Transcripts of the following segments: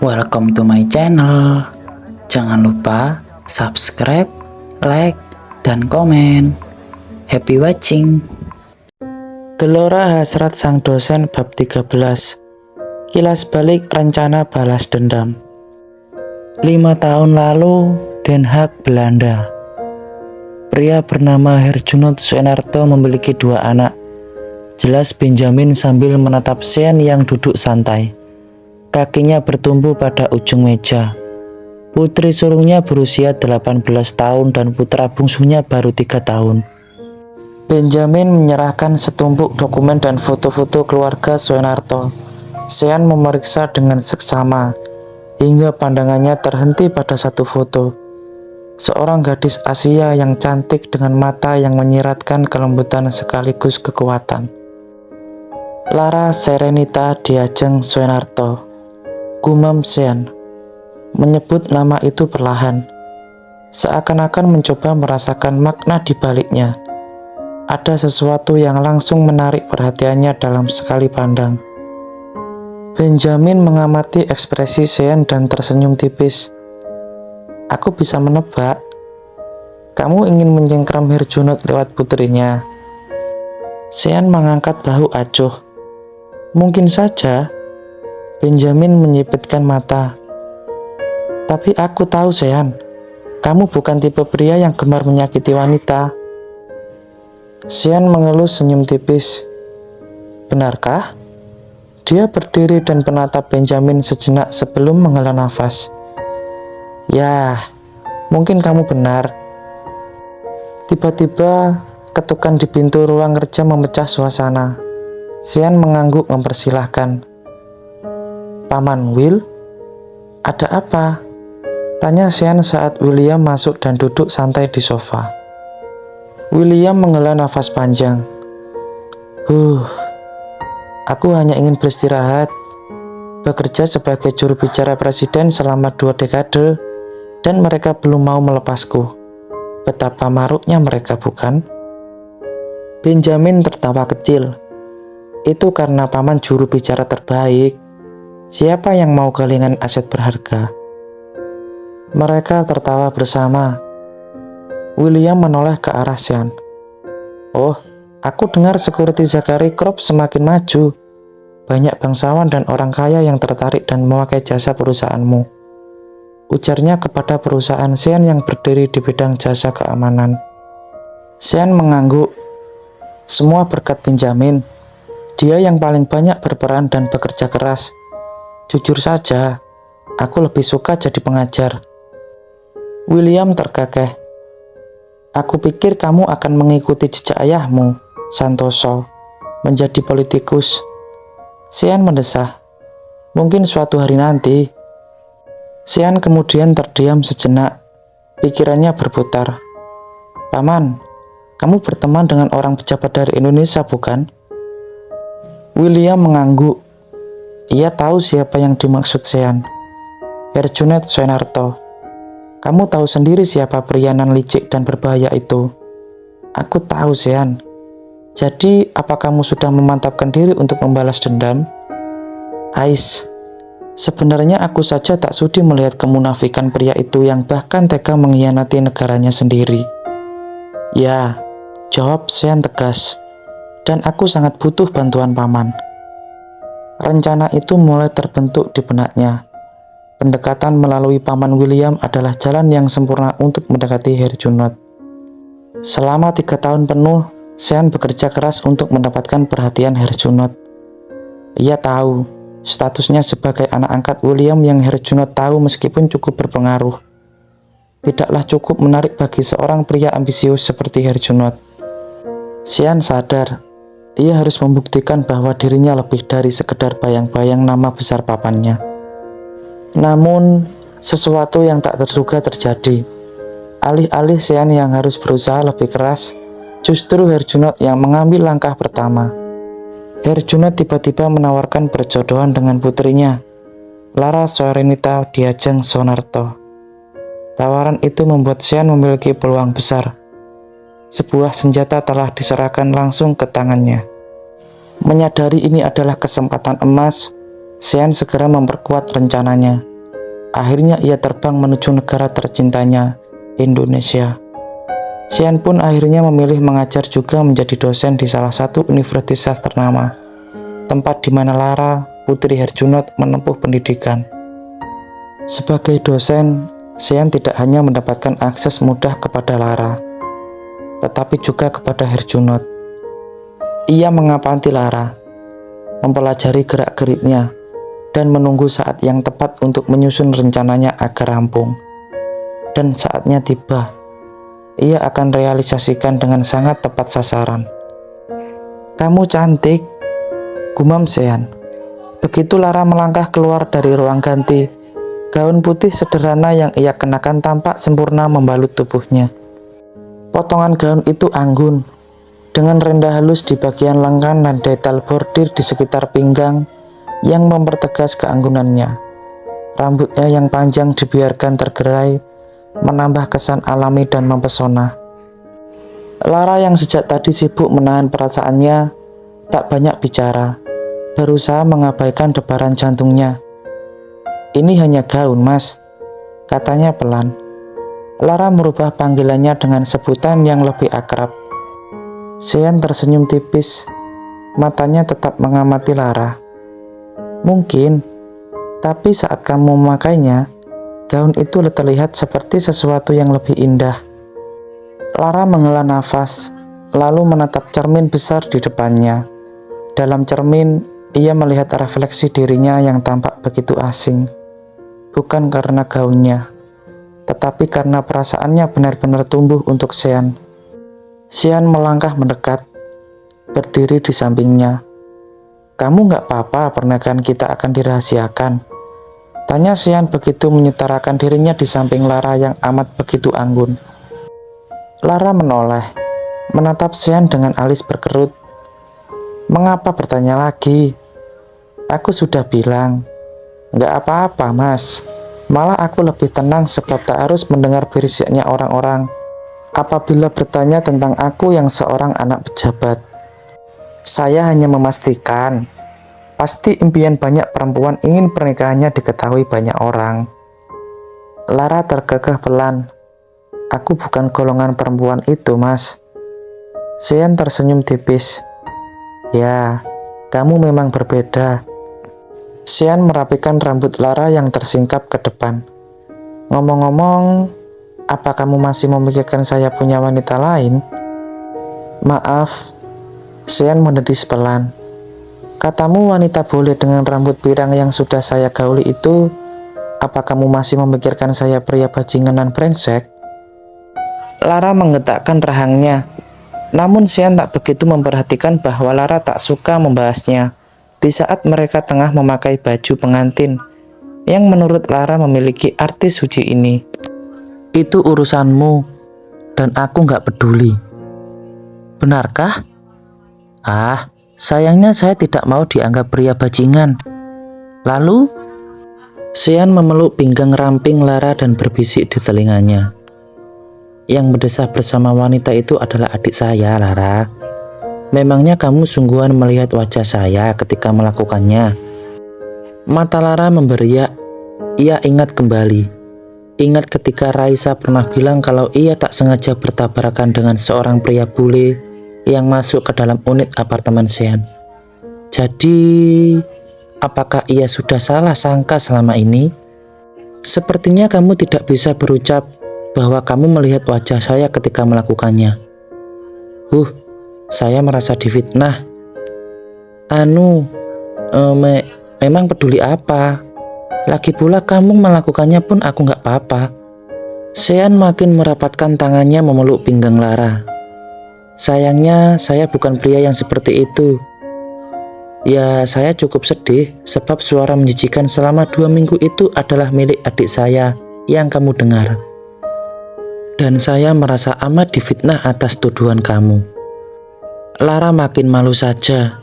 Welcome to my channel. Jangan lupa subscribe, like, dan komen. Happy watching. Gelora hasrat sang dosen bab 13. Kilas balik rencana balas dendam. 5 tahun lalu, Den Haag, Belanda. Pria bernama Herjunot Soenarto memiliki 2 anak. Jelas Benjamin sambil menatap Sean yang duduk santai. Kakinya bertumbuh pada ujung meja. Putri sulungnya berusia 18 tahun dan putra bungsunya baru 3 tahun. Benjamin menyerahkan setumpuk dokumen dan foto-foto keluarga Soenarto. Sean memeriksa dengan seksama, hingga pandangannya terhenti pada satu foto. Seorang gadis Asia yang cantik dengan mata yang menyiratkan kelembutan sekaligus kekuatan. Lara Serenita Diajeng Soenarto, gumam Sean. Menyebut nama itu perlahan, seakan-akan mencoba merasakan makna di baliknya. Ada sesuatu yang langsung menarik perhatiannya dalam sekali pandang. Benjamin mengamati ekspresi Sean dan tersenyum tipis. Aku bisa menebak, kamu ingin menyengkram Herjunot lewat putrinya. Sean mengangkat bahu acuh. Mungkin saja. Benjamin menyipitkan mata. Tapi aku tahu Sean, kamu bukan tipe pria yang gemar menyakiti wanita. Sean mengelus senyum tipis. Benarkah? Dia berdiri dan menatap Benjamin sejenak sebelum menghela nafas. Ya, mungkin kamu benar. Tiba-tiba, ketukan di pintu ruang kerja memecah suasana. Sean mengangguk mempersilahkan. Paman Will, ada apa? Tanya Sean saat William masuk dan duduk santai di sofa. William menghela nafas panjang. Aku hanya ingin beristirahat. Bekerja sebagai juru bicara presiden selama 2 dekade. Dan mereka belum mau melepasku. Betapa maruknya mereka, bukan? Benjamin tertawa kecil. Itu karena paman juru bicara terbaik. Siapa yang mau kehilangan aset berharga? Mereka tertawa bersama. William menoleh ke arah Sean. Oh, aku dengar security Zachary Crop semakin maju. Banyak bangsawan dan orang kaya yang tertarik dan memakai jasa perusahaanmu. Ujarnya kepada perusahaan Sean yang berdiri di bidang jasa keamanan. Sean mengangguk. Semua berkat Benjamin. Dia yang paling banyak berperan dan bekerja keras. Jujur saja, aku lebih suka jadi pengajar. William terkekeh. Aku pikir kamu akan mengikuti jejak ayahmu, Santoso, menjadi politikus. Sean mendesah. Mungkin suatu hari nanti. Sean kemudian terdiam sejenak. Pikirannya berputar. Paman, kamu berteman dengan orang pejabat dari Indonesia, bukan? William mengangguk. Ia tahu siapa yang dimaksud Sean. Herjunot Soenarto. Kamu tahu sendiri siapa pria nan licik dan berbahaya itu. Aku tahu, Sean. Jadi, apa kamu sudah memantapkan diri untuk membalas dendam? Ais. Sebenarnya aku saja tak sudi melihat kemunafikan pria itu yang bahkan tega mengkhianati negaranya sendiri. Ya, jawab Sean tegas. Dan aku sangat butuh bantuan paman. Rencana itu mulai terbentuk di benaknya. Pendekatan melalui paman William adalah jalan yang sempurna untuk mendekati Herjunot. Selama 3 tahun penuh, Sean bekerja keras untuk mendapatkan perhatian Herjunot. Ia tahu statusnya sebagai anak angkat William yang Herjunot tahu meskipun cukup berpengaruh. Tidaklah cukup menarik bagi seorang pria ambisius seperti Herjunot. Sean sadar, ia harus membuktikan bahwa dirinya lebih dari sekedar bayang-bayang nama besar papannya. Namun, sesuatu yang tak terduga terjadi. Alih-alih Sean yang harus berusaha lebih keras, justru Herjunot yang mengambil langkah pertama. Herjunot tiba-tiba menawarkan perjodohan dengan putrinya, Lara Serenita Diajeng Soenarto. Tawaran itu membuat Sean memiliki peluang besar. Sebuah senjata telah diserahkan langsung ke tangannya. Menyadari ini adalah kesempatan emas, Sean segera memperkuat rencananya. Akhirnya ia terbang menuju negara tercintanya, Indonesia. Xian pun akhirnya memilih mengajar juga menjadi dosen di salah satu universitas ternama, tempat di mana Lara, putri Herjunot, menempuh pendidikan. Sebagai dosen, Xian tidak hanya mendapatkan akses mudah kepada Lara, tetapi juga kepada Herjunot. Ia mengamati Lara, mempelajari gerak-geriknya, dan menunggu saat yang tepat untuk menyusun rencananya agar rampung. Dan saatnya tiba, ia akan realisasikan dengan sangat tepat sasaran. "Kamu cantik," gumam Xian. Begitu Lara melangkah keluar dari ruang ganti, gaun putih sederhana yang ia kenakan tampak sempurna membalut tubuhnya. Potongan gaun itu anggun, dengan rendah halus di bagian lengan dan detail bordir di sekitar pinggang yang mempertegas keanggunannya. Rambutnya yang panjang dibiarkan tergerai, menambah kesan alami dan mempesona. Lara yang sejak tadi sibuk menahan perasaannya, tak banyak bicara, berusaha mengabaikan debaran jantungnya. "Ini hanya gaun, Mas," katanya pelan. Lara merubah panggilannya dengan sebutan yang lebih akrab. Xian tersenyum tipis, matanya tetap mengamati Lara. "Mungkin, tapi saat kamu memakainya, gaun itu terlihat seperti sesuatu yang lebih indah." Lara menghela nafas, lalu menatap cermin besar di depannya. Dalam cermin, ia melihat refleksi dirinya yang tampak begitu asing. Bukan karena gaunnya, tetapi karena perasaannya benar-benar tumbuh untuk Xian. Xian melangkah mendekat, berdiri di sampingnya. "Kamu nggak apa-apa pernikahan kita akan dirahasiakan?" tanya Xian begitu menyetarakan dirinya di samping Lara yang amat begitu anggun. Lara menoleh, menatap Xian dengan alis berkerut. "Mengapa bertanya lagi? Aku sudah bilang, nggak apa-apa, Mas. Malah aku lebih tenang sebab tak harus mendengar berisiknya orang-orang apabila bertanya tentang aku yang seorang anak pejabat. Saya hanya memastikan, pasti impian banyak perempuan ingin pernikahannya diketahui banyak orang." Lara terkekeh pelan. "Aku bukan golongan perempuan itu, Mas." Xian tersenyum tipis. "Ya, kamu memang berbeda." Xian merapikan rambut Lara yang tersingkap ke depan. "Ngomong-ngomong, apa kamu masih memikirkan saya punya wanita lain?" "Maaf." Xian mendedis pelan. "Katamu wanita boleh dengan rambut pirang yang sudah saya gauli itu, apa kamu masih memikirkan saya pria bajingan brengsek?" Lara menggetakkan rahangnya. Namun Xian tak begitu memperhatikan bahwa Lara tak suka membahasnya di saat mereka tengah memakai baju pengantin yang menurut Lara memiliki arti suci ini. "Itu urusanmu, dan aku nggak peduli." "Benarkah?" "Ah, sayangnya saya tidak mau dianggap pria bajingan." "Lalu?" Xian memeluk pinggang ramping Lara dan berbisik di telinganya. "Yang berdesah bersama wanita itu adalah adik saya, Lara. Memangnya kamu sungguhan melihat wajah saya ketika melakukannya?" Mata Lara memberiak. Ia ingat kembali. Ingat ketika Raisa pernah bilang kalau ia tak sengaja bertabrakan dengan seorang pria bule yang masuk ke dalam unit apartemen Xian. Jadi, apakah ia sudah salah sangka selama ini? "Sepertinya kamu tidak bisa berucap bahwa kamu melihat wajah saya ketika melakukannya." Saya merasa difitnah." Memang peduli apa? Lagi pula kamu melakukannya pun aku nggak apa-apa." Xian makin merapatkan tangannya memeluk pinggang Lara. "Sayangnya saya bukan pria yang seperti itu. Ya, saya cukup sedih sebab suara menjijikan selama 2 minggu itu adalah milik adik saya yang kamu dengar. Dan saya merasa amat difitnah atas tuduhan kamu." Lara makin malu saja.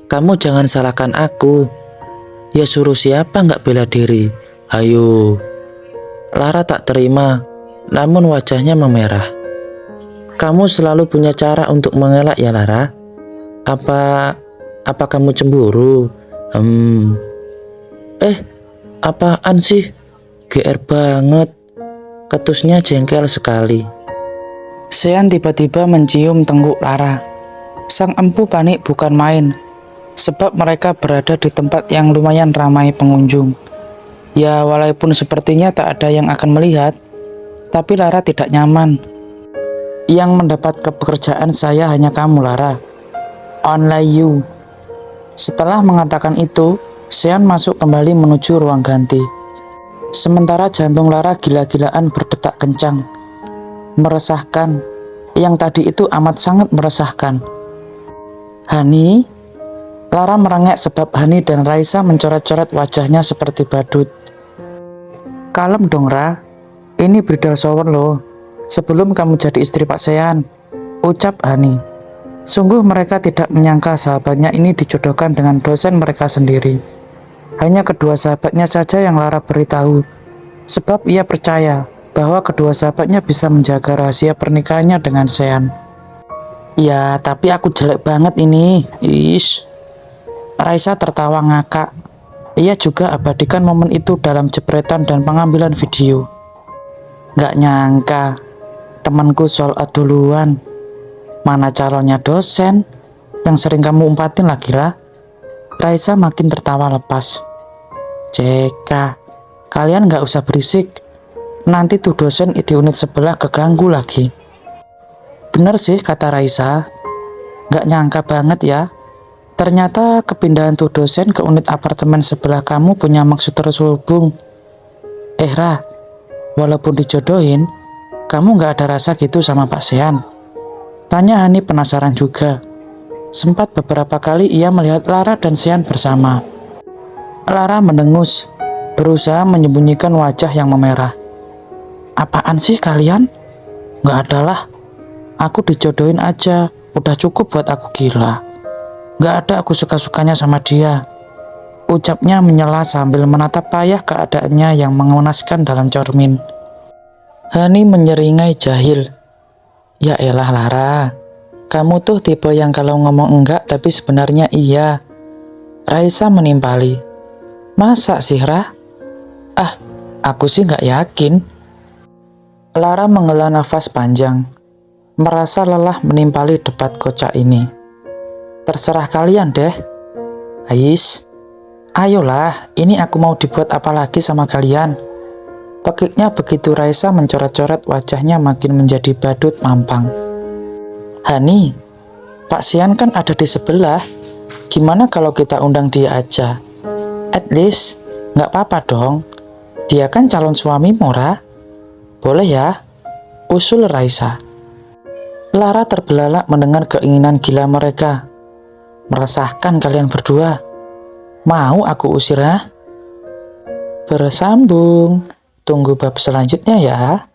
"Kamu jangan salahkan aku. Ya suruh siapa nggak bela diri? Hayo." Lara tak terima, namun wajahnya memerah. "Kamu selalu punya cara untuk mengelak ya, Lara? Apa kamu cemburu? Apaan sih?" GR banget. Ketusnya jengkel sekali. Sean tiba-tiba mencium tengguk Lara. Sang empu panik bukan main, sebab mereka berada di tempat yang lumayan ramai pengunjung. Ya, walaupun sepertinya tak ada yang akan melihat, tapi Lara tidak nyaman. Yang mendapat pekerjaan saya hanya kamu, Lara. Only you. Setelah mengatakan itu, Sean masuk kembali menuju ruang ganti. Sementara jantung Lara gila-gilaan berdetak kencang. Meresahkan. Yang tadi itu amat sangat meresahkan. Hani? Lara merengek sebab Hani dan Raisa mencoret-coret wajahnya seperti badut. Kalem dong, Ra. Ini bridal shower loh. Sebelum kamu jadi istri Pak Sean, ucap Hani. Sungguh mereka tidak menyangka sahabatnya ini dijodohkan dengan dosen mereka sendiri. Hanya kedua sahabatnya saja yang Lara beritahu, sebab ia percaya bahwa kedua sahabatnya bisa menjaga rahasia pernikahannya dengan Sean. Ya, tapi aku jelek banget ini. Ish. Raisa tertawa ngakak. Ia juga abadikan momen itu dalam jepretan dan pengambilan video. Gak nyangka, temanku sold out duluan. Mana calonnya dosen yang sering kamu umpatin lagi, Ra? Raisa makin tertawa lepas. Ceka, kalian gak usah berisik. Nanti tuh dosen di unit sebelah keganggu lagi. Bener sih kata Raisa. Gak nyangka banget ya. Ternyata kepindahan tuh dosen ke unit apartemen sebelah kamu punya maksud terselubung. Ra, walaupun dijodohin, kamu gak ada rasa gitu sama Pak Sean? Tanya Hani penasaran juga. Sempat beberapa kali ia melihat Lara dan Sean bersama. Lara mendengus, berusaha menyembunyikan wajah yang memerah. Apaan sih kalian? Gak adalah. Aku dijodohin aja, udah cukup buat aku gila. Gak ada aku suka-sukanya sama dia. Ucapnya menyela sambil menatap payah keadaannya yang mengenaskan dalam cermin. Hani menyeringai jahil. Ya elah Lara, kamu tuh tipe yang kalau ngomong enggak tapi sebenarnya iya. Raisa menimpali. Masa sih, Ra? Aku sih nggak yakin. Lara menghela nafas panjang, merasa lelah menimpali debat kocak ini. Terserah kalian deh. Ais, ayolah, ini aku mau dibuat apa lagi sama kalian? Pekiknya begitu Raisa mencoret-coret wajahnya makin menjadi badut mampang. Hani, Pak Sean kan ada di sebelah. Gimana kalau kita undang dia aja? At least, nggak apa-apa dong. Dia kan calon suami Mora. Boleh ya? Usul Raisa. Lara terbelalak mendengar keinginan gila mereka. Meresahkan kalian berdua. Mau aku usir, ha? Bersambung. Tunggu bab selanjutnya ya.